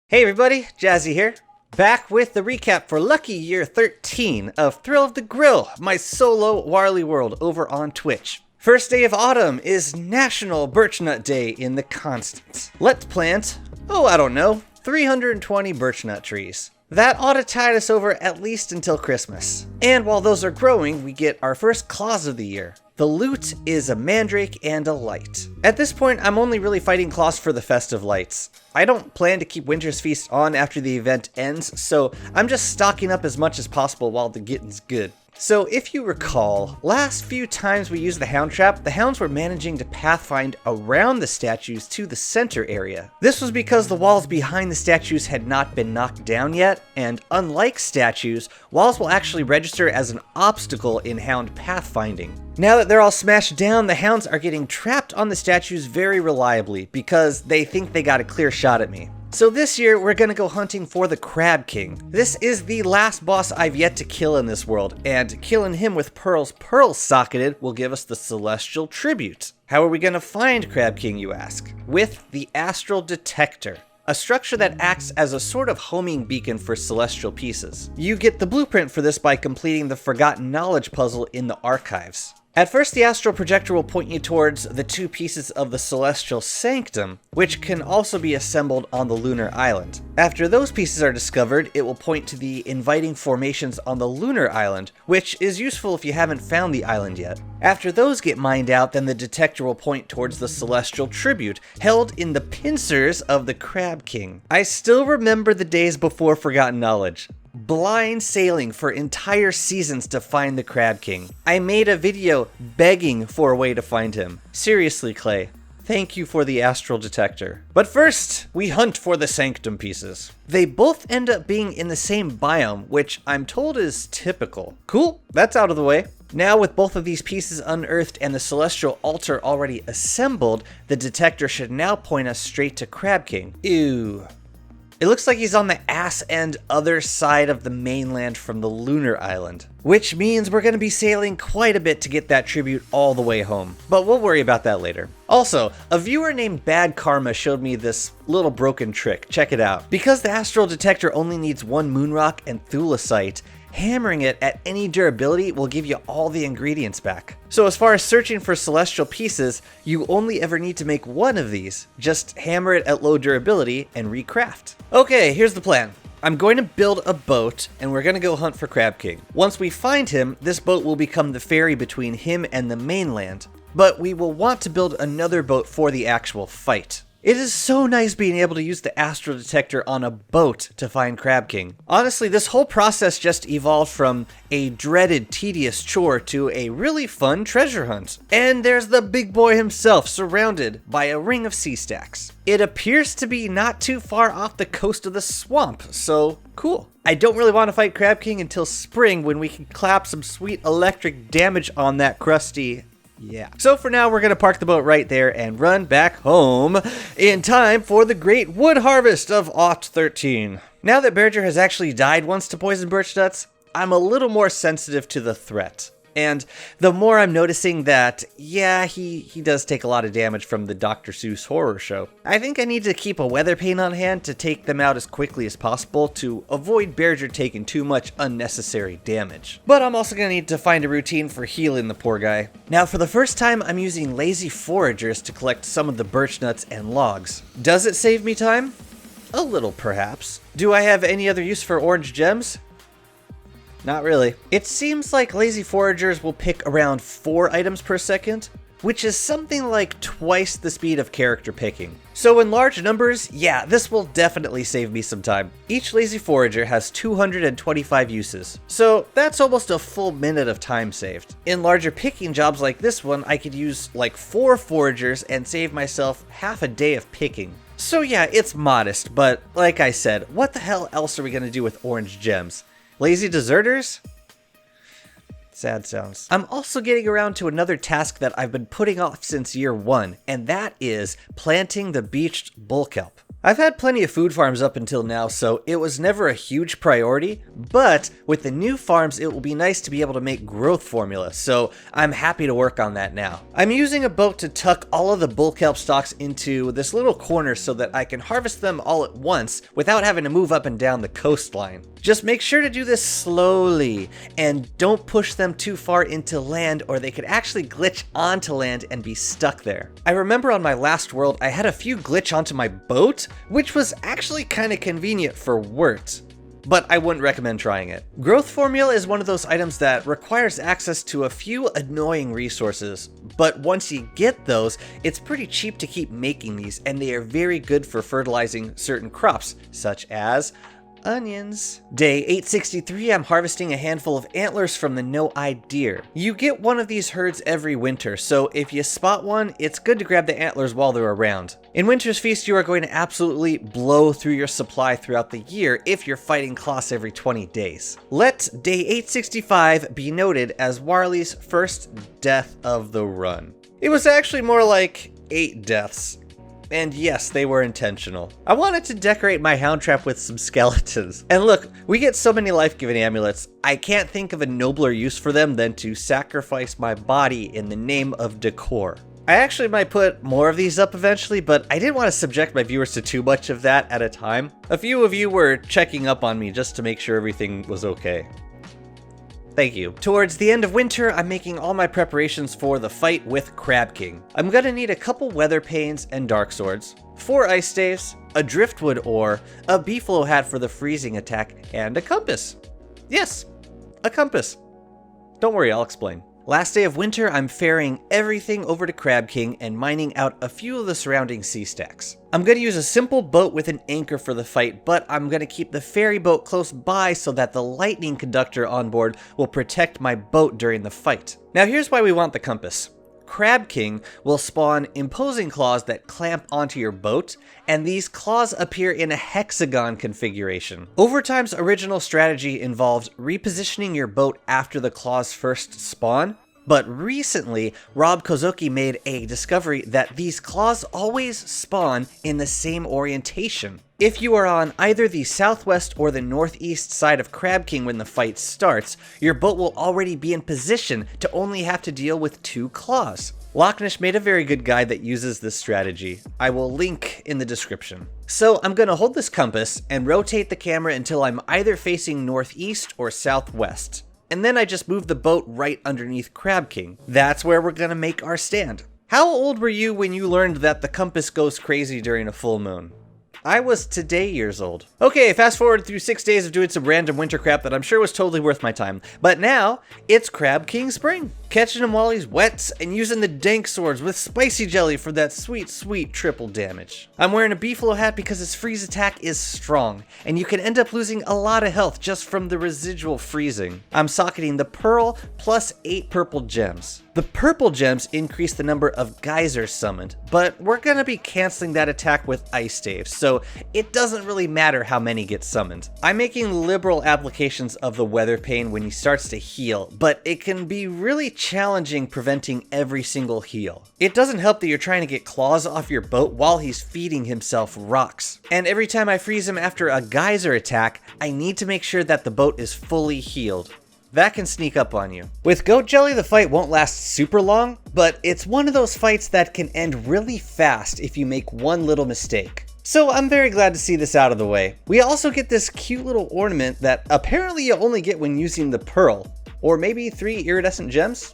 Hey everybody, Jazzy here. Back with the recap for lucky year 13 of Thrill of the Grill, my solo Warley World over on Twitch. First day of autumn is National Birchnut Day in the Constance. Let's plant, I don't know, 320 birchnut trees. That ought to tide us over at least until Christmas. And while those are growing, we get our first claws of the year. The loot is a mandrake and a light. At this point, I'm only really fighting claws for the festive lights. I don't plan to keep Winter's Feast on after the event ends, so I'm just stocking up as much as possible while the getting's good. So if you recall, last few times we used the hound trap, the hounds were managing to pathfind around the statues to the center area. This was because the walls behind the statues had not been knocked down yet, and unlike statues, walls will actually register as an obstacle in hound pathfinding. Now that they're all smashed down, the hounds are getting trapped on the statues very reliably because they think they got a clear shot at me. So this year, we're gonna go hunting for the Crab King. This is the last boss I've yet to kill in this world, and killing him with pearls socketed will give us the Celestial Tribute. How are we gonna find Crab King, you ask? With the Astral Detector, a structure that acts as a sort of homing beacon for celestial pieces. You get the blueprint for this by completing the Forgotten Knowledge puzzle in the archives. At first, the astral projector will point you towards the two pieces of the Celestial Sanctum, which can also be assembled on the Lunar Island. After those pieces are discovered, it will point to the inviting formations on the Lunar Island, which is useful if you haven't found the island yet. After those get mined out, then the detector will point towards the Celestial Tribute, held in the pincers of the Crab King. I still remember the days before Forgotten Knowledge. Blind sailing for entire seasons to find the Crab King. I made a video begging for a way to find him. Seriously, Clay, thank you for the astral detector. But first, we hunt for the Sanctum pieces. They both end up being in the same biome, which I'm told is typical. Cool, that's out of the way. Now with both of these pieces unearthed and the celestial altar already assembled, the detector should now point us straight to Crab King. Ew. It looks like he's on the ass end other side of the mainland from the Lunar Island, which means we're going to be sailing quite a bit to get that tribute all the way home, but we'll worry about that later. Also, a viewer named Bad Karma showed me this little broken trick. Check it out. Because the astral detector only needs one moonrock and thulecite, hammering it at any durability will give you all the ingredients back. So as far as searching for celestial pieces, you only ever need to make one of these. Just hammer it at low durability and recraft. Okay, here's the plan. I'm going to build a boat, and we're going to go hunt for Crab King. Once we find him, this boat will become the ferry between him and the mainland, but we will want to build another boat for the actual fight. It is so nice being able to use the astral detector on a boat to find Crab King. Honestly, this whole process just evolved from a dreaded, tedious chore to a really fun treasure hunt. And there's the big boy himself, surrounded by a ring of sea stacks. It appears to be not too far off the coast of the swamp, so cool. I don't really want to fight Crab King until spring when we can clap some sweet electric damage on that crusty... Yeah. So for now, we're going to park the boat right there and run back home in time for the great wood harvest of Aught 13. Now that Berger has actually died once to poison birch nuts, I'm a little more sensitive to the threat. And the more I'm noticing that, yeah, he does take a lot of damage from the Dr. Seuss horror show. I think I need to keep a weather pane on hand to take them out as quickly as possible to avoid Berger taking too much unnecessary damage. But I'm also going to need to find a routine for healing the poor guy. Now, for the first time, I'm using lazy foragers to collect some of the birch nuts and logs. Does it save me time? A little, perhaps. Do I have any other use for orange gems? Not really. It seems like lazy foragers will pick around 4 items per second, which is something like twice the speed of character picking. So in large numbers, yeah, this will definitely save me some time. Each lazy forager has 225 uses, so that's almost a full minute of time saved. In larger picking jobs like this one, I could use like 4 foragers and save myself half a day of picking. So yeah, it's modest, but like I said, what the hell else are we gonna do with orange gems? Lazy deserters? Sad sounds. I'm also getting around to another task that I've been putting off since year 1, and that is planting the beached bull kelp. I've had plenty of food farms up until now, so it was never a huge priority, but with the new farms, it will be nice to be able to make growth formula, so I'm happy to work on that now. I'm using a boat to tuck all of the bull kelp stalks into this little corner so that I can harvest them all at once without having to move up and down the coastline. Just make sure to do this slowly, and don't push them too far into land or they could actually glitch onto land and be stuck there. I remember on my last world, I had a few glitch onto my boat, which was actually kind of convenient for wort, but I wouldn't recommend trying it. Growth formula is one of those items that requires access to a few annoying resources, but once you get those, it's pretty cheap to keep making these, and they are very good for fertilizing certain crops, such as onions. Day 863, I'm harvesting a handful of antlers from the no-eyed deer. You get one of these herds every winter, so if you spot one, it's good to grab the antlers while they're around. In Winter's Feast, you are going to absolutely blow through your supply throughout the year if you're fighting Kloss every 20 days. Let day 865 be noted as Warley's first death of the run. It was actually more like 8 deaths. And yes, they were intentional. I wanted to decorate my hound trap with some skeletons. And look, we get so many life-giving amulets, I can't think of a nobler use for them than to sacrifice my body in the name of decor. I actually might put more of these up eventually, but I didn't want to subject my viewers to too much of that at a time. A few of you were checking up on me just to make sure everything was okay. Thank you. Towards the end of winter, I'm making all my preparations for the fight with Crab King. I'm gonna need a couple weather panes and dark swords, 4 ice staves, a driftwood ore, a beefalo hat for the freezing attack, and a compass. Yes, a compass. Don't worry, I'll explain. Last day of winter, I'm ferrying everything over to Crab King and mining out a few of the surrounding sea stacks. I'm going to use a simple boat with an anchor for the fight, but I'm going to keep the ferry boat close by so that the lightning conductor on board will protect my boat during the fight. Now here's why we want the compass. Crab King will spawn imposing claws that clamp onto your boat, and these claws appear in a hexagon configuration. Overtime's original strategy involved repositioning your boat after the claws first spawn, but recently, Rob Kozuki made a discovery that these claws always spawn in the same orientation. If you are on either the southwest or the northeast side of Crab King when the fight starts, your boat will already be in position to only have to deal with 2 claws. Lochnish made a very good guide that uses this strategy. I will link in the description. So I'm going to hold this compass and rotate the camera until I'm either facing northeast or southwest. And then I just move the boat right underneath Crab King. That's where we're going to make our stand. How old were you when you learned that the compass goes crazy during a full moon? I was today years old. Okay, fast forward through 6 days of doing some random winter crap that I'm sure was totally worth my time. But now, it's Crab King Spring. Catching him while he's wet and using the dank swords with spicy jelly for that sweet, sweet triple damage. I'm wearing a beefalo hat because his freeze attack is strong, and you can end up losing a lot of health just from the residual freezing. I'm socketing the pearl plus 8 purple gems. The purple gems increase the number of geysers summoned, but we're gonna be canceling that attack with ice staves, so it doesn't really matter how many get summoned. I'm making liberal applications of the weather pane when he starts to heal, but it can be really challenging preventing every single heal. It doesn't help that you're trying to get claws off your boat while he's feeding himself rocks. And every time I freeze him after a geyser attack, I need to make sure that the boat is fully healed. That can sneak up on you. With goat jelly, the fight won't last super long, but it's one of those fights that can end really fast if you make one little mistake. So I'm very glad to see this out of the way. We also get this cute little ornament that apparently you only get when using the pearl. Or maybe 3 iridescent gems?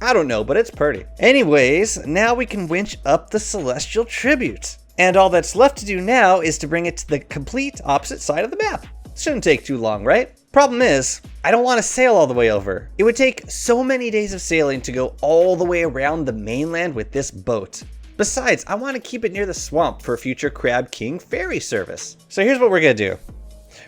I don't know, but it's pretty. Anyways, now we can winch up the celestial tribute. And all that's left to do now is to bring it to the complete opposite side of the map. Shouldn't take too long, right? Problem is, I don't want to sail all the way over. It would take so many days of sailing to go all the way around the mainland with this boat. Besides, I want to keep it near the swamp for future Crab King ferry service. So here's what we're going to do.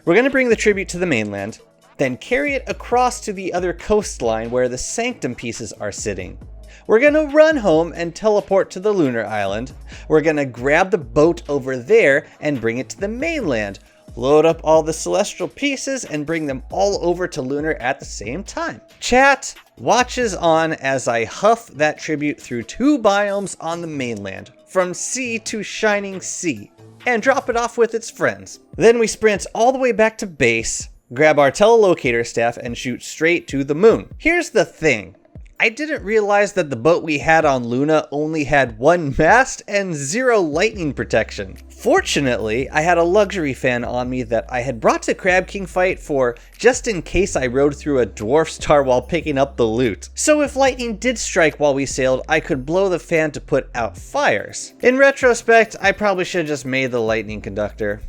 We're going to bring the tribute to the mainland, then carry it across to the other coastline where the sanctum pieces are sitting. We're gonna run home and teleport to the lunar island. We're gonna grab the boat over there and bring it to the mainland. Load up all the celestial pieces and bring them all over to lunar at the same time. Chat watches on as I huff that tribute through 2 biomes on the mainland, from sea to shining sea. and drop it off with its friends. Then we sprint all the way back to base, grab our telelocator staff, and shoot straight to the moon. Here's the thing. I didn't realize that the boat we had on Luna only had one mast and 0 lightning protection. Fortunately, I had a luxury fan on me that I had brought to Crab King fight for just in case I rode through a dwarf star while picking up the loot. So if lightning did strike while we sailed, I could blow the fan to put out fires. In retrospect, I probably should have just made the lightning conductor.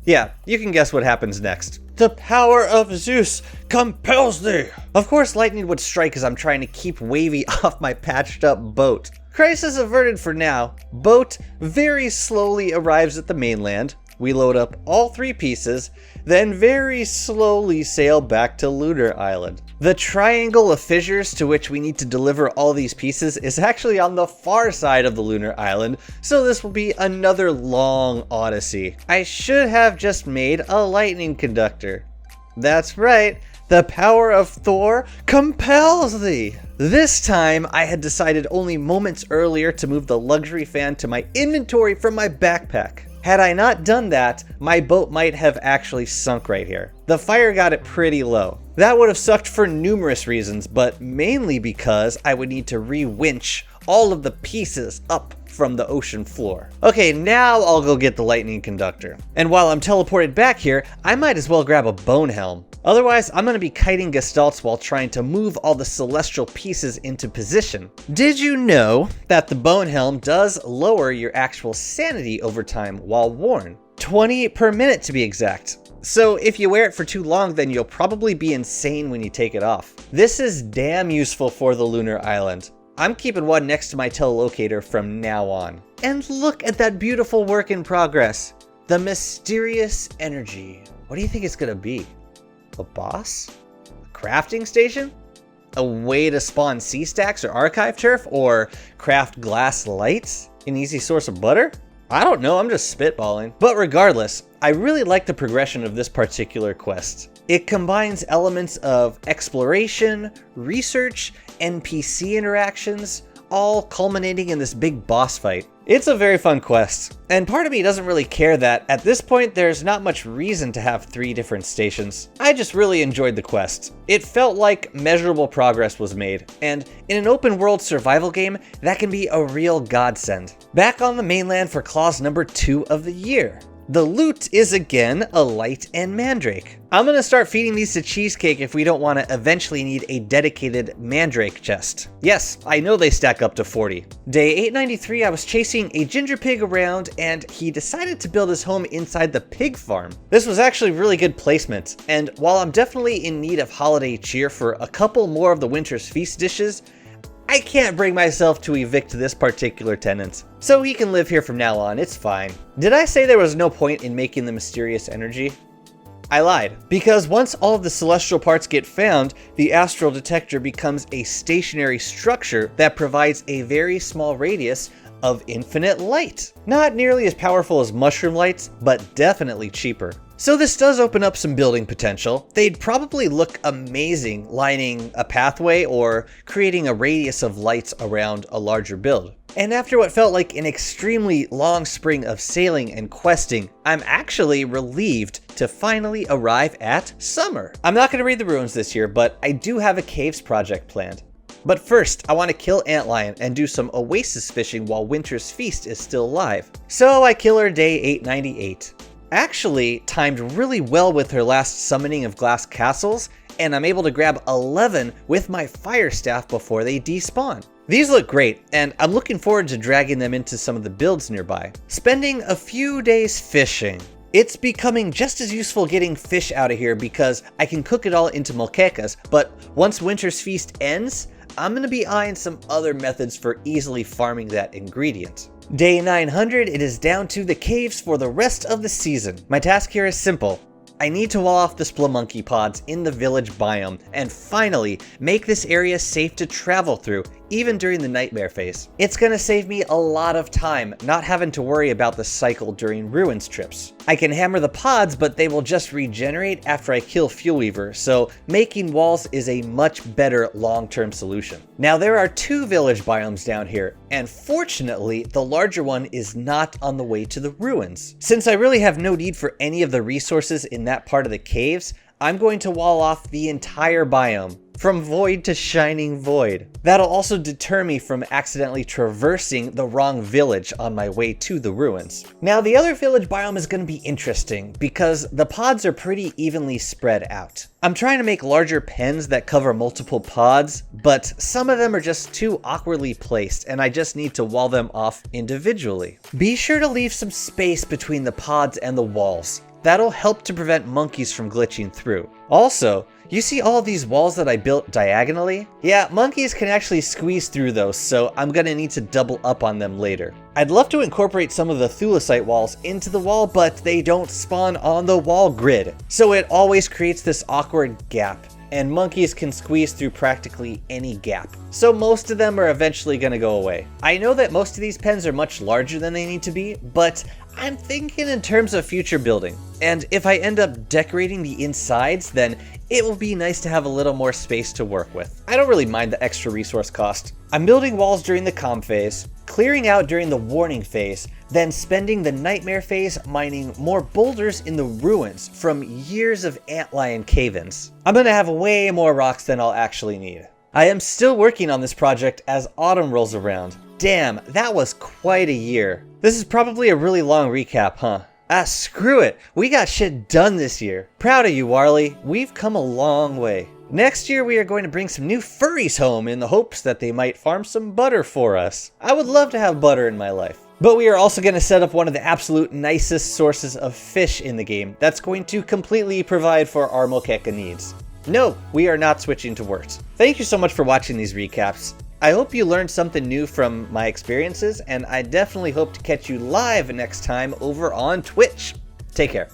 Yeah, you can guess what happens next. The power of Zeus compels thee! Of course, lightning would strike as I'm trying to keep Wavy off my patched up boat. Crisis averted for now. Boat very slowly arrives at the mainland. We load up all 3 pieces, then very slowly sail back to Lunar Island. The triangle of fissures to which we need to deliver all these pieces is actually on the far side of the Lunar Island, so this will be another long odyssey. I should have just made a lightning conductor. That's right, the power of Thor compels thee! This time, I had decided only moments earlier to move the luxury fan to my inventory from my backpack. Had I not done that, my boat might have actually sunk right here. The fire got it pretty low. That would have sucked for numerous reasons, but mainly because I would need to re-winch all of the pieces up from the ocean floor. Okay, now I'll go get the lightning conductor. And while I'm teleported back here, I might as well grab a bone helm. Otherwise, I'm gonna be kiting gestalts while trying to move all the celestial pieces into position. Did you know that the bone helm does lower your actual sanity over time while worn? 20 per minute to be exact. So if you wear it for too long, then you'll probably be insane when you take it off. This is damn useful for the Lunar Island. I'm keeping one next to my telelocator from now on. And look at that beautiful work in progress. The mysterious energy. What do you think it's gonna be? A boss? A crafting station? A way to spawn sea stacks or archive turf? Or craft glass lights? An easy source of butter? I don't know, I'm just spitballing. But regardless, I really like the progression of this particular quest. It combines elements of exploration, research, NPC interactions, all culminating in this big boss fight. It's a very fun quest, and part of me doesn't really care that at this point there's not much reason to have 3 different stations. I just really enjoyed the quest. It felt like measurable progress was made, and in an open world survival game, that can be a real godsend. Back on the mainland for clause number 2 of the year. The loot is again a light and mandrake. I'm gonna start feeding these to Cheesecake if we don't want to eventually need a dedicated mandrake chest. Yes, I know they stack up to 40. Day 893, I was chasing a ginger pig around and he decided to build his home inside the pig farm. This was actually really good placement, and while I'm definitely in need of holiday cheer for a couple more of the winter's feast dishes, I can't bring myself to evict this particular tenant. So he can live here from now on, it's fine. Did I say there was no point in making the mysterious energy? I lied, because once all of the celestial parts get found, the astral detector becomes a stationary structure that provides a very small radius of infinite light. Not nearly as powerful as mushroom lights, but definitely cheaper. So this does open up some building potential. They'd probably look amazing lining a pathway or creating a radius of lights around a larger build. And after what felt like an extremely long spring of sailing and questing, I'm actually relieved to finally arrive at summer. I'm not going to read the ruins this year, but I do have a caves project planned. But first, I want to kill Antlion and do some oasis fishing while Winter's Feast is still live. So I kill her day 898. Actually timed really well with her last summoning of glass castles, and I'm able to grab 11 with my fire staff before they despawn. These look great, and I'm looking forward to dragging them into some of the builds nearby. Spending a few days fishing. It's becoming just as useful getting fish out of here because I can cook it all into moquecas, but once Winter's Feast ends, I'm going to be eyeing some other methods for easily farming that ingredient. Day 900, it is down to the caves for the rest of the season. My task here is simple. I need to wall off the spelunky pods in the village biome and finally make this area safe to travel through, even during the nightmare phase. It's gonna save me a lot of time not having to worry about the cycle during ruins trips. I can hammer the pods, but they will just regenerate after I kill Fuel Weaver, so making walls is a much better long-term solution. Now there are 2 village biomes down here, and fortunately the larger one is not on the way to the ruins. Since I really have no need for any of the resources in that part of the caves, I'm going to wall off the entire biome, from void to shining void. That'll also deter me from accidentally traversing the wrong village on my way to the ruins. Now the other village biome is going to be interesting because the pods are pretty evenly spread out. I'm trying to make larger pens that cover multiple pods, but some of them are just too awkwardly placed and I just need to wall them off individually. Be sure to leave some space between the pods and the walls. That'll help to prevent monkeys from glitching through. Also, you see all of these walls that I built diagonally? Yeah, monkeys can actually squeeze through those, so I'm gonna need to double up on them later. I'd love to incorporate some of the thulecite walls into the wall, but they don't spawn on the wall grid. So it always creates this awkward gap, and monkeys can squeeze through practically any gap. So most of them are eventually gonna go away. I know that most of these pens are much larger than they need to be, but I'm thinking in terms of future building. And if I end up decorating the insides, then it will be nice to have a little more space to work with. I don't really mind the extra resource cost. I'm building walls during the calm phase, clearing out during the warning phase, then spending the nightmare phase mining more boulders in the ruins from years of Antlion cave-ins. I'm gonna have way more rocks than I'll actually need. I am still working on this project as autumn rolls around. Damn, that was quite a year. This is probably a really long recap, huh? Screw it. We got shit done this year. Proud of you, Warley. We've come a long way. Next year, we are going to bring some new furries home in the hopes that they might farm some butter for us. I would love to have butter in my life. But we are also going to set up one of the absolute nicest sources of fish in the game that's going to completely provide for our Mokeka needs. No, we are not switching to worts. Thank you so much for watching these recaps. I hope you learned something new from my experiences, and I definitely hope to catch you live next time over on Twitch. Take care.